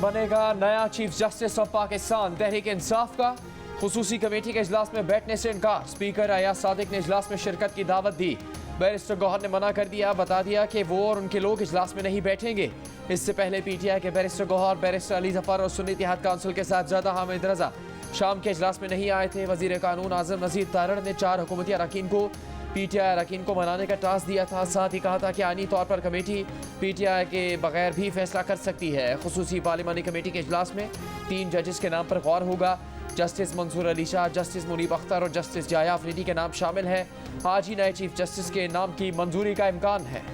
बनेगा नया chief justice of Pakistan. Tehreek Insaf का खुसूसी कमेटी के इजलास में बैठने से इनकार। स्पीकर अयाज सादिक ने इजलास में शिरकत की दावत दी। बैरिस्टर गौहर ने मना कर दिया, बता दिया कि वो और उनके लोग इजलास में नहीं बैठेंगे। इससे पहले पीटीआई के बैरिस्टर गौहर, बैरिस्टर अली जफर और सुन्नी इत्तेहाद काउंसिल के साहबजादा हामिद रजा शाम के इजलास में नहीं आए थे। वजीर कानून आजम नजीर तारड़ ने 4 हुकूमती अरकान को पीटीआई अरकान को मनाने का टास्क दिया था। साथ ही कहा था कि आईनी तौर पर कमेटी पीटीआई के बगैर भी फैसला कर सकती है। खुसूसी पार्लिमानी कमेटी के इजलास में 3 जजेस के नाम पर गौर होगा। जस्टिस मंसूर अली शाह, जस्टिस मुनीब अख्तर और जस्टिस जाया अफरीदी के नाम शामिल हैं। आज ही नए चीफ जस्टिस के नाम की मंजूरी का इम्कान है।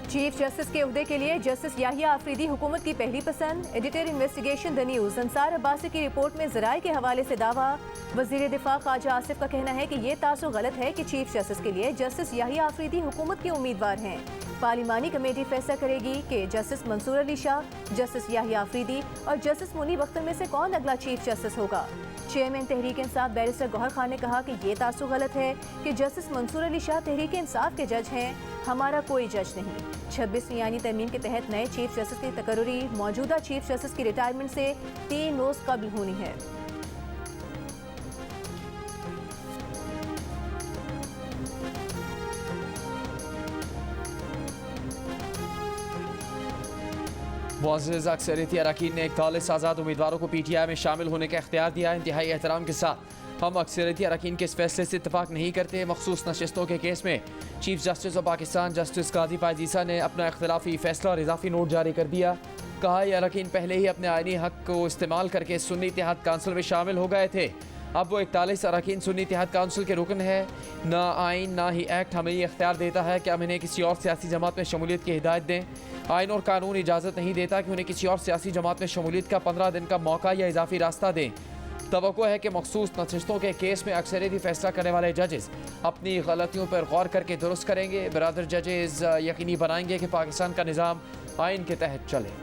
चीफ जस्टिस के उहदे के लिए जस्टिस याहिया अफरीदी हुकूमत की पहली पसंद। Editor investigation the news Ansar Abbasi की रिपोर्ट में ज़राए के हवाले से दावा। वज़ीर दिफा ख्वाजा आसिफ का कहना है कि ये तासुर गलत है कि चीफ जस्टिस के लिए जस्टिस याहिया अफरीदी हुकूमत के उम्मीदवार हैं। पार्लिमानी कमेटी फैसला करेगी कि जस्टिस मंसूर अली शाह, जस्टिस याहिया अफरीदी और जस्टिस मुनीब अख्तर में से कौन अगला चीफ जस्टिस होगा। चेयरमैन तहरीक इंसाफ बैरिस्टर गौहर खान ने कहा कि ये तासुर गलत है कि जस्टिस मंसूर अली शाह तहरीक इंसाफ के जज हैं, हमारा कोई जज नहीं। 26वीं आईनी तरमीम के तहत नए चीफ जस्टिस की तकर्री मौजूदा चीफ जस्टिस की रिटायरमेंट से 3 रोज कबल होनी है। मुअज़्ज़ज़ अक्सरियती अरकान ने 41 आज़ाद उम्मीदवारों को पीटीआई में शामिल होने का इख्तियार दिया। इंतहाई एहतराम के साथ हम अक्सरियती अरकान के इस फैसले से इत्तफाक नहीं करते। मखसूस नशिस्तों के केस में chief justice of Pakistan justice Qazi Faez Isa ने अपना इख्तिलाफी फैसला और इजाफी नोट जारी कर दिया। कहा यह अरकान पहले ही अपने आईनी हक को इस्तेमाल करके सुन्नी इत्तेहाद काउंसिल में शामिल हो गए थे। अब वो 41 अरकान सुन्नी इत्तेहाद काउंसिल के रुकन है। ना आइन ना ही एक्ट हमें ये इख्तियार देता है कि हम इन्हें किसी और सियासी जमात में शमूलियत की हिदायत दें। आइन और कानून इजाज़त नहीं देता कि उन्हें किसी और सियासी जमात में शमूलियत का 15 दिन का मौका या इजाफी रास्ता दें। तवक्को है कि मखसूस नशिस्तों के केस में अक्सरियती फैसला करने वाले जजेस अपनी गलतियों पर गौर करके दुरुस्त करेंगे। बरादर जजेस यकीनी बनाएंगे कि पाकिस्तान का निज़ाम आइन के तहत चले।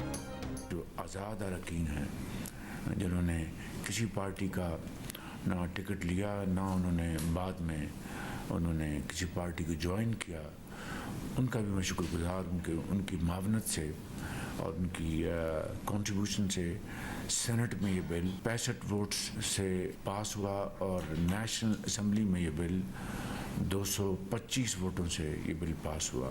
जो आज़ाद अरकान हैं जिन्होंने किसी पार्टी का ना टिकट लिया ना उन्होंने बाद में उन्होंने किसी पार्टी को ज्वाइन किया, उनका भी मैं शुक्रगुजार हूँ। उनकी मावनत से और उनकी कंट्रीब्यूशन से सेनेट में ये बिल 65 वोट्स से पास हुआ और नेशनल असम्बली में ये बिल 225 वोटों से ये बिल पास हुआ।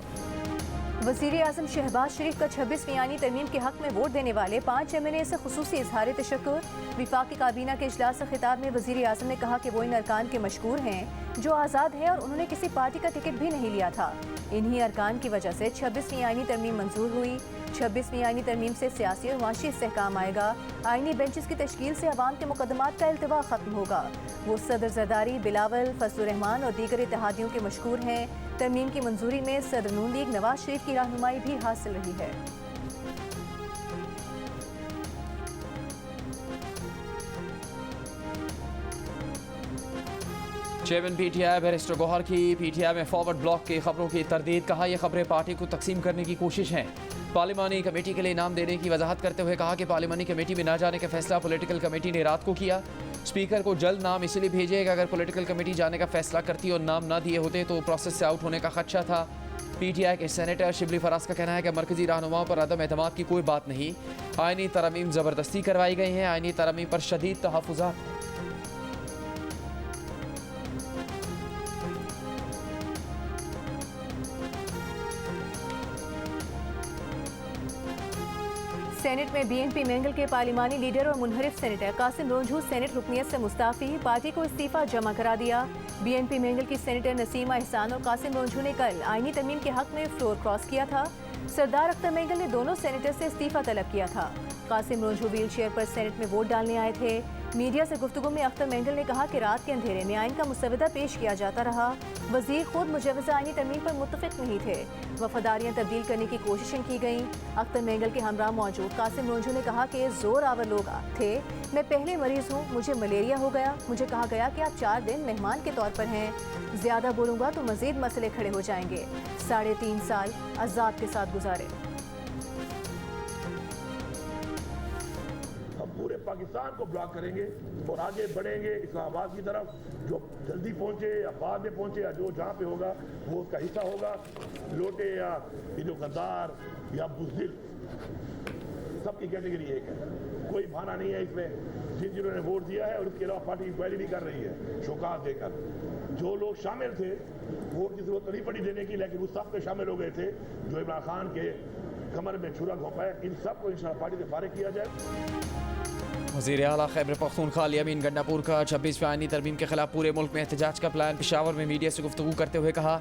वज़ीर आज़म शहबाज शरीफ का 26वीं आईनी तरमीम के हक में वोट देने वाले 5 MNA से खुसूसी इजहार तशक्कुर। विफाकी काबीना के इजलास से खिताब में वज़ीर आज़म ने कहा कि वो इन अरकान के मशकूर हैं जो आज़ाद हैं और उन्होंने किसी पार्टी का टिकट भी नहीं लिया था। इन्हीं अरकान की वजह से 26वीं आईनी तरमीम मंजूर हुई। 26वीं आईनी तरमीम से सियासी और माशी इस्तेहकाम आएगा। आईनी बेंचेस की तश्कील से अवाम के मुकदमात का इल्तवा खत्म होगा। वो सदर जरदारी, बिलावल, फजलुर रहमान और दीगर इत्तेहादियों के मशकूर हैं। तरमीम की मंजूरी में सदर नून लीग नवाज शरीफ की रहनुमाई भी हासिल रही है। चेयरमैन पीटीआई बैरिस्टर गौहर की पीटीआई में फॉरवर्ड ब्लॉक की खबरों की तरदीद। कहा यह खबरें पार्टी को तकसीम करने की कोशिश हैं। पार्लिमानी कमेटी के लिए नाम देने की वजाहत करते हुए कहा कि पार्लिमानी कमेटी में न जाने का फैसला पॉलिटिकल कमेटी ने रात को किया। स्पीकर को जल्द नाम इसलिए भेजे कि अगर पॉलिटिकल कमेटी जाने का फैसला करती और नाम ना दिए होते तो प्रोसेस से आउट होने का खदशा था। पीटीआई के सेनेटर शिबली फराज का कहना है कि मरकजी रहनुमाओं पर अदम एतमाद की कोई बात नहीं। आईनी तरमीम ज़बरदस्ती करवाई गई हैं। आईनी तरमीम पर शदीद तहफ़्फ़ुज़ात हैं। सेनेट में बीएनपी मेंगल के पार्लिमानी लीडर और मुनहरिफ सेनेटर कासिम रोंझू सेनेट रुकनियत से मुस्ताफ़ी, पार्टी को इस्तीफ़ा जमा करा दिया। बीएनपी मेंगल की सेनेटर नसीमा एहसान और कासिम रोंझू ने कल आईनी तरमीम के हक में फ्लोर क्रॉस किया था। सरदार अख्तर मेंगल ने दोनों सेनेटर से इस्तीफ़ा तलब किया था। कासिम रोंझू व्हील चेयर पर सेनेट में वोट डालने आए थे। मीडिया से गुफ्तगू में अख्तर मेंगल ने कहा कि रात के अंधेरे में आइन का मुसवदा पेश किया जाता रहा। वज़ीर खुद मुजव्वज़ा आईनी तरमीम पर मुत्तफ़िक़ नहीं थे। वफादारियाँ तब्दील करने की कोशिशें की गईं। अख्तर मेंगल के हमरा मौजूद कासिम रोंझू ने कहा कि जोर आवर लोग थे। मैं पहले मरीज़ हूँ, मुझे मलेरिया हो गया। मुझे कहा गया कि आप 4 दिन मेहमान के तौर पर हैं। ज़्यादा बोलूँगा तो मज़ीद मसले खड़े हो जाएंगे। 3.5 साल अज़ाब के साथ गुजारे। पूरे पाकिस्तान को ब्लॉक करेंगे और आगे बढ़ेंगे इस्लामाबाद की तरफ। जो जल्दी पहुंचे या बाद में पहुंचे या जो जहाँ पे होगा वो उसका हिस्सा होगा। लोटे या ये जो गद्दार या बुज़दिल, सबकी कैटेगरी एक है, कोई बहाना नहीं है इसमें। जिन्होंने वोट दिया है और उसके अलावा पार्टी इंक्वायरी भी कर रही है शौकात देकर। जो लोग शामिल थे वोट की जरूरत नहीं पड़ी देने की, लेकिन वो सब पे शामिल हो गए थे जो इमरान खान के कमर में छुरा घोंपा है। इन सब को इंशाअल्लाह पार्टी से फारिग किया जाए। वज़ीर आला खैबर पख्तूनख्वा अमीन गंडापुर का 26वीं आईनी तरमीम के खिलाफ पूरे मुल्क में एहतजाज का प्लान। पेशावर में मीडिया से गुफ्तगू करते हुए कहा,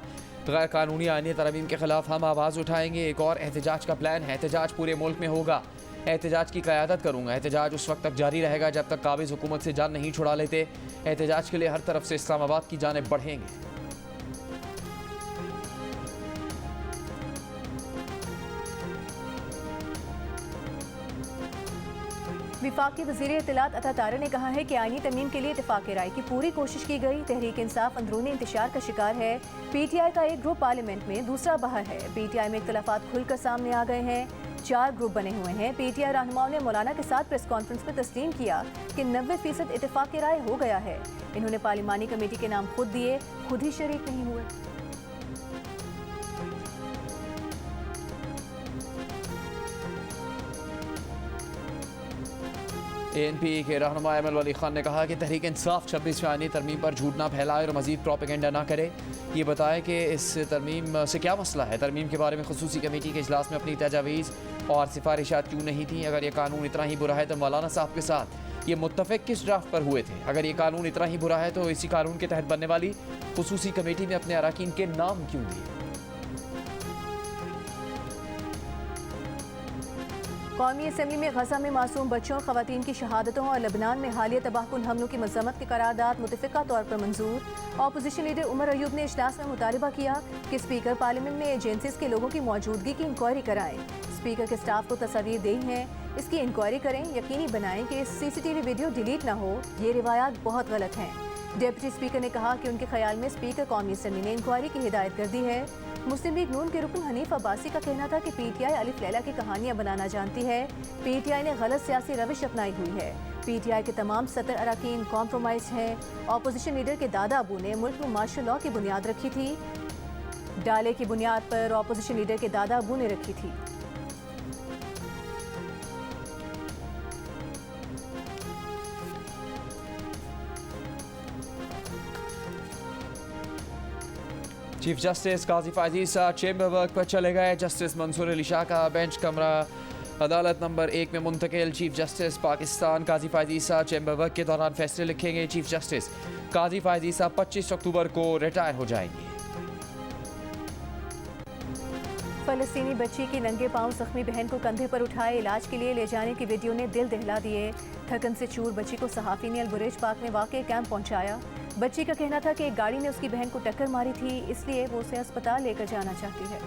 गैर कानूनी आईनी तरमीम के खिलाफ हम आवाज़ उठाएंगे। एक और एहतजाज का प्लान है। एहतजाज पूरे मुल्क में होगा। एहतजाज की क़यादत करूँगा। एहतजाज उस वक्त तक जारी रहेगा जब तक काबिज़ हुकूमत से जान नहीं छुड़ा लेते। एहतजाज के लिए हर तरफ से इस्लामाबाद की जानिब बढ़ेंगे। विफाकी वज़ीर इत्तलात अता तारा ने कहा है कि आईनी तरमीम के लिए इत्तेफाक राय की पूरी कोशिश की गई। तहरीक इंसाफ अंदरूनी इंतशार का शिकार है। PTI का एक ग्रुप पार्लियामेंट में, दूसरा बाहर है। PTI में इख्तलाफात खुलकर सामने आ गए हैं। 4 ग्रुप बने हुए हैं। PTI रहनुमाओं ने मौलाना के साथ प्रेस कॉन्फ्रेंस में तस्लीम किया कि 90% इत्तेफाक राय हो गया है। इन्होंने पार्लिमानी कमेटी के नाम खुद दिए, खुद ही शरीक नहीं हुए। ANP के रहनुमा अमल वली खान ने कहा कि तहरीक इंसाफ 26वीं आईनी तरमीम पर झूठ ना फैलाए और मजीद प्रोपेगेंडा ना करे। ये बताएं कि इस तरमीम से क्या मसला है। तरमीम के बारे में खुसूसी कमेटी के इजलास में अपनी तजावीज़ और सिफारिशात क्यों नहीं थी। अगर ये कानून इतना ही बुरा है तो मौलाना साहब के साथ ये मुत्तफ़िक किस ड्राफ्ट पर हुए थे। अगर ये कानून इतना ही बुरा है तो इसी कानून के तहत बनने वाली खुसूसी कमेटी में अपने अरकान के नाम क्यों दिए। कौमी असम्बली में गजा में मासूम बच्चों और खवातीन की शहादतों और लबनान में हालिया तबाहकुन हमलों की मजम्मत की करारदाद मुतफ़िका तौर पर मंजूर। ऑपोजिशन लीडर उमर अयूब ने इजलास में मुतालबा किया कि स्पीकर पार्लियामेंट में एजेंसीज के लोगों की मौजूदगी की इंक्वायरी कराएं। स्पीकर के स्टाफ को तस्वीर दी हैं, इसकी इंक्वायरी करें। यकीनी बनाएं कि CCTV वीडियो डिलीट ना हो। ये रिवायात बहुत गलत हैं। डिप्टी स्पीकर ने कहा कि उनके ख्याल में स्पीकर कौमी असम्बली ने इंक्वायरी की हिदायत कर दी है। मुस्लिम लीग नून के रुकन हनीफ अब्बासी का कहना था कि PTI अलिफ लैला की कहानियां बनाना जानती है। PTI ने गलत सियासी रविश अपनाई हुई है। PTI के तमाम सदर अरकान कॉम्प्रोमाइज हैं। ऑपोजिशन लीडर के दादा अबू ने मुल्क में मार्शल लॉ की बुनियाद रखी थी। डाले की बुनियाद पर ऑपोजिशन लीडर के दादा अबू ने रखी थी। चीफ जस्टिस काजी फायजी साहब चेंबर वर्क पर चले गए। जस्टिस मंसूर अली शाह का बेंच कमरा अदालत नंबर 1 में मुंतकिल। चीफ जस्टिस पाकिस्तान काजी फायजी साहब चेंबर वर्क के दौरान फैसले लिखेंगे। चीफ जस्टिस काजी फायजी साहब 25 अक्टूबर को रिटायर हो जाएंगे। फलस्तीनी बच्ची की नंगे पांव जख्मी बहन को कंधे पर उठाए इलाज के लिए ले जाने की वीडियो ने दिल दहला दिए। थकन से चूर बच्ची को सहाफ़ी ने अलबुरेज पार्क में वाक़ कैंप पहुंचाया। बच्ची का कहना था कि एक गाड़ी ने उसकी बहन को टक्कर मारी थी, इसलिए वो उसे अस्पताल लेकर जाना चाहती है।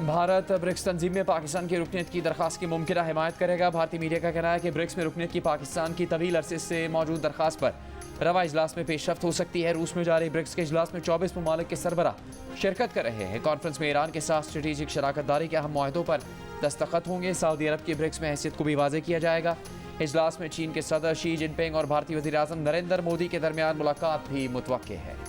भारत ब्रिक्स तंजीम में पाकिस्तान की रुकनीत की दरख्वास्त की मुमकिना हिमायत करेगा। भारतीय मीडिया का कहना है कि ब्रिक्स में रुकनीत की पाकिस्तान की तवील अरसे से मौजूद दरख्वास्त पर रवा इजलास में पेशरफ्त हो सकती है। रूस में जारी ब्रिक्स के इजलास में 24 ममालिक के सरबरा शिरकत कर रहे हैं। कॉन्फ्रेंस में ईरान के साथ स्ट्रेटेजिक शराकत दारी के अहम मुआहदों पर दस्तखत होंगे। सऊदी अरब की ब्रिक्स में हैसियत को भी वाज़ेह किया जाएगा। इजलास में चीन के सदर शी जिनपिंग और भारतीय वज़ीर आज़म नरेंद्र मोदी के दरमियान मुलाकात भी मुतवक्के है।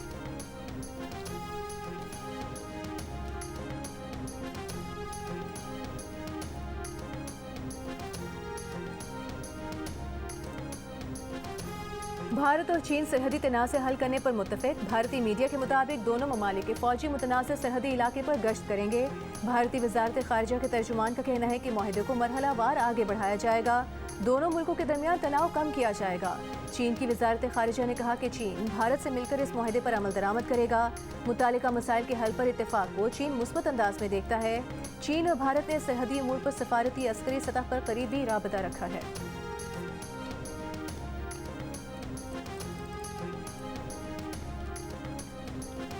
भारत और चीन सरहदी तनाज़े हल करने पर मुत्तफिक। भारतीय मीडिया के मुताबिक दोनों ममालिक के फौजी मुतनाज़ सरहदी इलाके पर गश्त करेंगे। भारतीय वज़ारत ख़ारिजा के तर्जुमान का कहना है कि मुआहदे को मरहलावार आगे बढ़ाया जाएगा। दोनों मुल्कों के दरमियान तनाव कम किया जाएगा। चीन की वज़ारत ख़ारिजा ने कहा कि चीन भारत से मिलकर इस मुआहदे पर अमल दरामद करेगा। मुतालिका मसाइल के हल पर इत्तेफाक को चीन मुस्बत अंदाज में देखता है। चीन और भारत ने सरहदी अमूर पर सफारती अस्करी सतह पर करीबी राबता रखा है।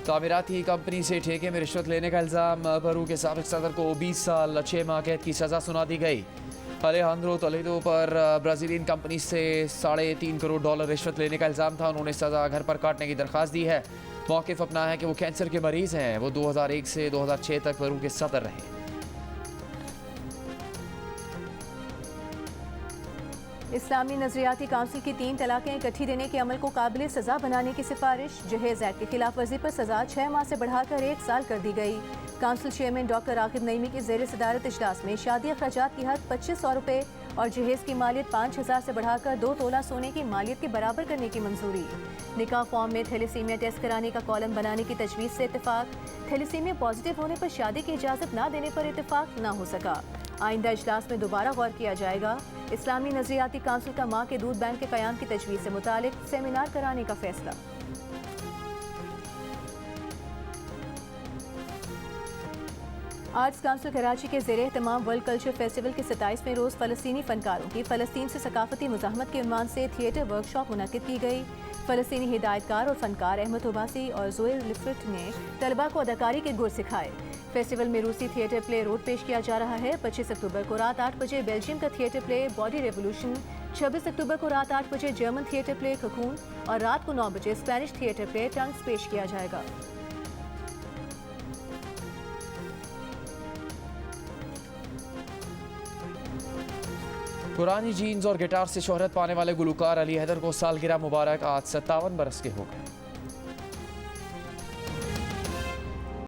तामीराती कंपनी से ठेके में रिश्वत लेने का इल्ज़ाम। पेरू के साबिक़ सदर को 20 साल 6 माह कैद की सज़ा सुना दी गई। अलेहांद्रो टोलेडो पर ब्राज़ीलियन कंपनी से $3.5 करोड़ रिश्वत लेने का इल्ज़ाम था। उन्होंने सज़ा घर पर काटने की दरख्वास्त दी है। मौक़िफ़ अपना है कि वो कैंसर के मरीज़ हैं। वो 2001 से 2006 तक पेरू के सदर रहे। इस्लामी नजरियाती काउंसिल की 3 तलाकें इकट्ठी देने के अमल को काबिल सजा बनाने की सिफारिश। जहेज एक्ट की खिलाफ वर्जी पर सजा 6 माह से बढ़ाकर 1 साल कर दी गई। Council chairman doctor Aqib Naimi की ज़ेर सदारत इजलास में शादी अखराजात की हद 2500 रुपये और जहेज की मालियत 5000 से बढ़ाकर 2 तोला सोने की मालियत के बराबर करने की मंजूरी। निकाह फॉर्म में थैलेसीमिया टेस्ट कराने का कॉलम बनाने की तजवीज़ से इत्तेफाक। थैलेसीमिया पॉजिटिव होने पर शादी की इजाज़त न देने पर इत्तेफाक न हो सका। आइंदा इजलास में दोबारा गौर किया जाएगा। इस्लामी नजरियाती काउंसिल का माँ के दूध बैंक के क़याम की तजवीज़ से मुतालिक सेमिनार कराने का फैसला। आर्ट्स काउंसिल कराची के ज़ेरे एहतमाम वर्ल्ड कल्चर फेस्टिवल के 27वें रोज़ फ़लस्तीनी फ़नकारों की फ़लस्तीन से सकाफ़ती मुज़ाहमत के उन्वान से थिएटर वर्कशॉप मुनक़िद की गई। फ़लस्तीनी हिदायतकार और फ़नकार अहमद उबासी और ज़ोयल लिफ्ट ने तलबा को अदाकारी के गुर सिखाए। फेस्टिवल में रूसी थिएटर प्ले रोड पेश किया जा रहा है। 25 अक्टूबर को रात 8 बजे बेल्जियम का थिएटर प्ले बॉडी रेवोल्यूशन, 26 अक्टूबर को रात 8 बजे जर्मन थिएटर प्ले ककून और रात को 9 बजे स्पेनिश थिएटर प्ले टंग्स पेश किया जाएगा। पुरानी जीन्स और गिटार से शोहरत पाने वाले गुलकार अली हैदर को सालगिरह मुबारक। आज 57 बरस के हो गए।